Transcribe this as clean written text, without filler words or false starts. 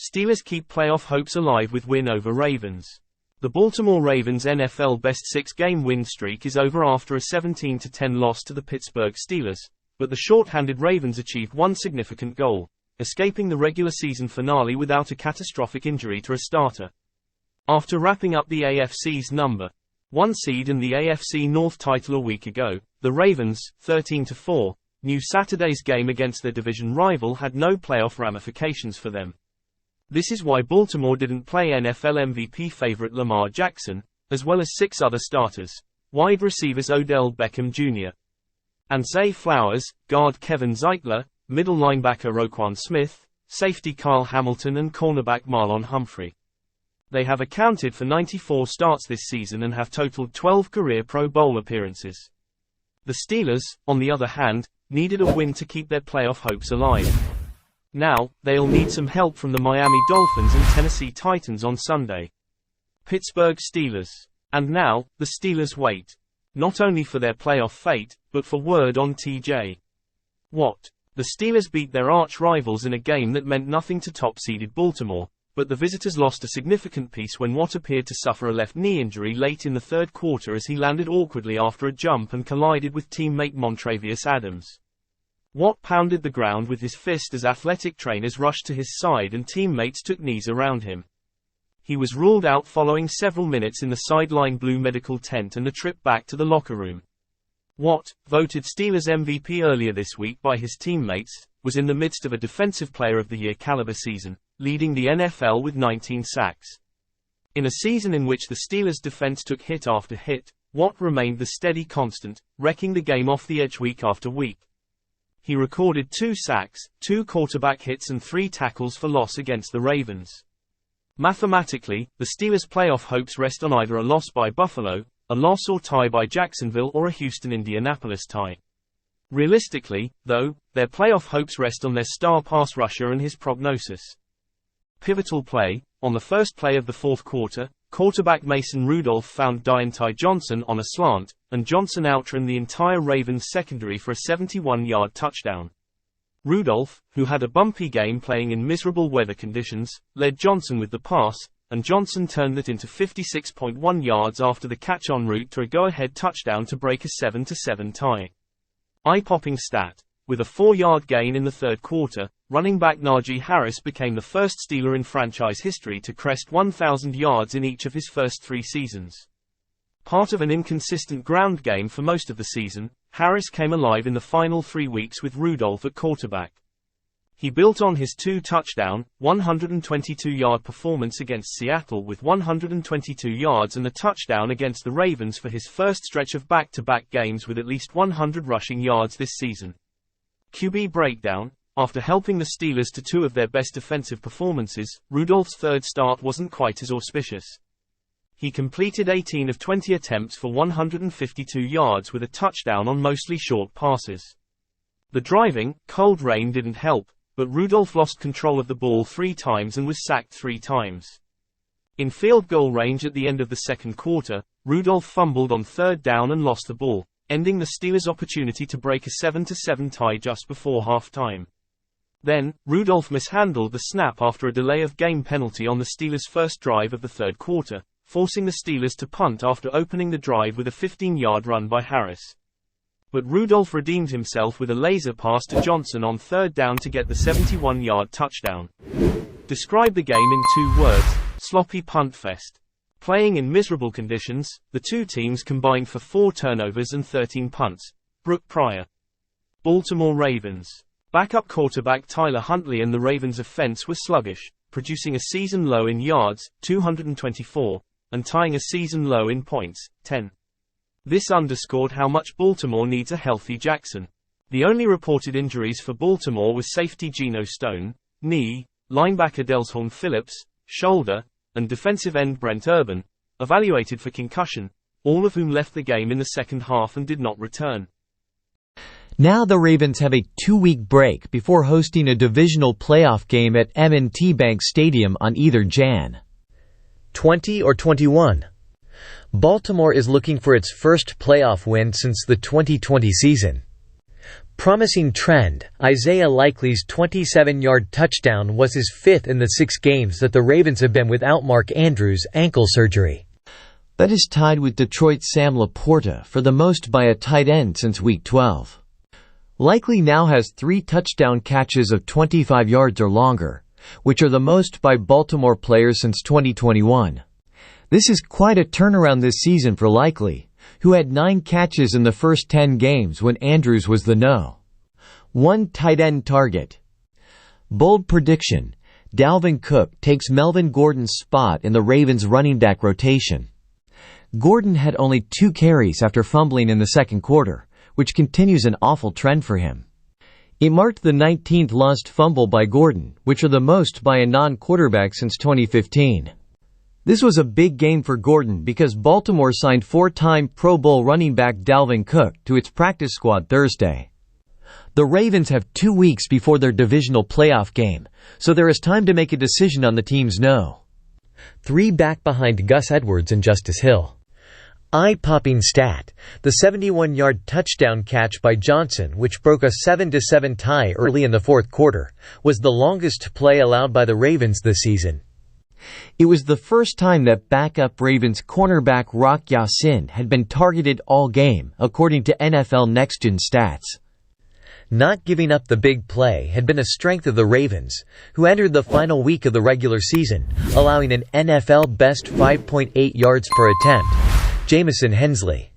Steelers keep playoff hopes alive with win over Ravens. The Baltimore Ravens' NFL best 6-game win streak is over after a 17-10 loss to the Pittsburgh Steelers, but the short-handed Ravens achieved one significant goal, escaping the regular season finale without a catastrophic injury to a starter. After wrapping up the AFC's number 1 seed in the AFC North title a week ago, the Ravens, 13-4, knew Saturday's game against their division rival had no playoff ramifications for them. This is why Baltimore didn't play NFL MVP favorite Lamar Jackson, as well as 6 other starters, wide receivers Odell Beckham Jr. and Zay Flowers, guard Kevin Zeitler, middle linebacker Roquan Smith, safety Kyle Hamilton and cornerback Marlon Humphrey. They have accounted for 94 starts this season and have totaled 12 career Pro Bowl appearances. The Steelers, on the other hand, needed a win to keep their playoff hopes alive. Now, they'll need some help from the Miami Dolphins and Tennessee Titans on Sunday. Pittsburgh Steelers. And now, the Steelers wait. Not only for their playoff fate, but for word on TJ Watt. The Steelers beat their arch-rivals in a game that meant nothing to top-seeded Baltimore, but the visitors lost a significant piece when Watt appeared to suffer a left knee injury late in the third quarter as he landed awkwardly after a jump and collided with teammate Montravius Adams. Watt pounded the ground with his fist as athletic trainers rushed to his side and teammates took knees around him. He was ruled out following several minutes in the sideline blue medical tent and a trip back to the locker room. Watt, voted Steelers MVP earlier this week by his teammates, was in the midst of a Defensive Player of the Year caliber season, leading the NFL with 19 sacks. In a season in which the Steelers' defense took hit after hit, Watt remained the steady constant, wrecking the game off the edge week after week. He recorded 2 sacks, 2 quarterback hits and 3 tackles for loss against the Ravens. Mathematically, the Steelers' playoff hopes rest on either a loss by Buffalo, a loss or tie by Jacksonville or a Houston-Indianapolis tie. Realistically, though, their playoff hopes rest on their star pass rusher and his prognosis. Pivotal play. On the first play of the fourth quarter, quarterback Mason Rudolph found Diontae Johnson on a slant, and Johnson outran the entire Ravens secondary for a 71-yard touchdown. Rudolph, who had a bumpy game playing in miserable weather conditions, led Johnson with the pass, and Johnson turned it into 56.1 yards after the catch en route to a go-ahead touchdown to break a 7-7 tie. Eye-popping stat. With a 4-yard gain in the third quarter, running back Najee Harris became the first Steeler in franchise history to crest 1,000 yards in each of his first 3 seasons. Part of an inconsistent ground game for most of the season, Harris came alive in the final 3 weeks with Rudolph at quarterback. He built on his 2-touchdown, 122-yard performance against Seattle with 122 yards and a touchdown against the Ravens for his first stretch of back-to-back games with at least 100 rushing yards this season. QB breakdown. After helping the Steelers to 2 of their best defensive performances, Rudolph's third start wasn't quite as auspicious. He completed 18 of 20 attempts for 152 yards with a touchdown on mostly short passes. The driving, cold rain didn't help, but Rudolph lost control of the ball 3 times and was sacked 3 times. In field goal range at the end of the second quarter, Rudolph fumbled on third down and lost the ball, ending the Steelers' opportunity to break a 7-7 tie just before halftime. Then, Rudolph mishandled the snap after a delay of game penalty on the Steelers' first drive of the third quarter, forcing the Steelers to punt after opening the drive with a 15-yard run by Harris. But Rudolph redeemed himself with a laser pass to Johnson on third down to get the 71-yard touchdown. Describe the game in 2 words: sloppy punt fest. Playing in miserable conditions, the 2 teams combined for 4 turnovers and 13 punts. Brooke Pryor. Baltimore Ravens. Backup quarterback Tyler Huntley and the Ravens' offense were sluggish, producing a season low in yards, 224, and tying a season low in points, 10. This underscored how much Baltimore needs a healthy Jackson. The only reported injuries for Baltimore was safety Geno Stone, knee, linebacker Delshorn Phillips, shoulder, and defensive end Brent Urban, evaluated for concussion, all of whom left the game in the second half and did not return. Now the Ravens have a 2-week break before hosting a divisional playoff game at M&T Bank Stadium on either Jan. 20 or 21. Baltimore is looking for its first playoff win since the 2020 season. Promising trend. Isaiah Likely's 27-yard touchdown was his fifth in the 6 games that the Ravens have been without Mark Andrews' ankle surgery. That is tied with Detroit's Sam Laporta for the most by a tight end since Week 12. Likely now has 3 touchdown catches of 25 yards or longer, which are the most by Baltimore players since 2021. This is quite a turnaround this season for Likely, who had 9 catches in the first 10 games when Andrews was the No. 1 tight end target. Bold prediction: Dalvin Cook takes Melvin Gordon's spot in the Ravens' running back rotation. Gordon had only 2 carries after fumbling in the second quarter, which continues an awful trend for him. It marked the 19th lost fumble by Gordon, which are the most by a non-quarterback since 2015. This was a big game for Gordon because Baltimore signed 4-time Pro Bowl running back Dalvin Cook to its practice squad Thursday. The Ravens have 2 weeks before their divisional playoff game, so there is time to make a decision on the team's No. 3 back behind Gus Edwards and Justice Hill. Eye-popping stat: the 71-yard touchdown catch by Johnson, which broke a 7-7 tie early in the fourth quarter, was the longest play allowed by the Ravens this season. It was the first time that backup Ravens cornerback Rock Ya-Sin had been targeted all game, according to NFL Next Gen stats. Not giving up the big play had been a strength of the Ravens, who entered the final week of the regular season, allowing an NFL best 5.8 yards per attempt. Jamison Hensley.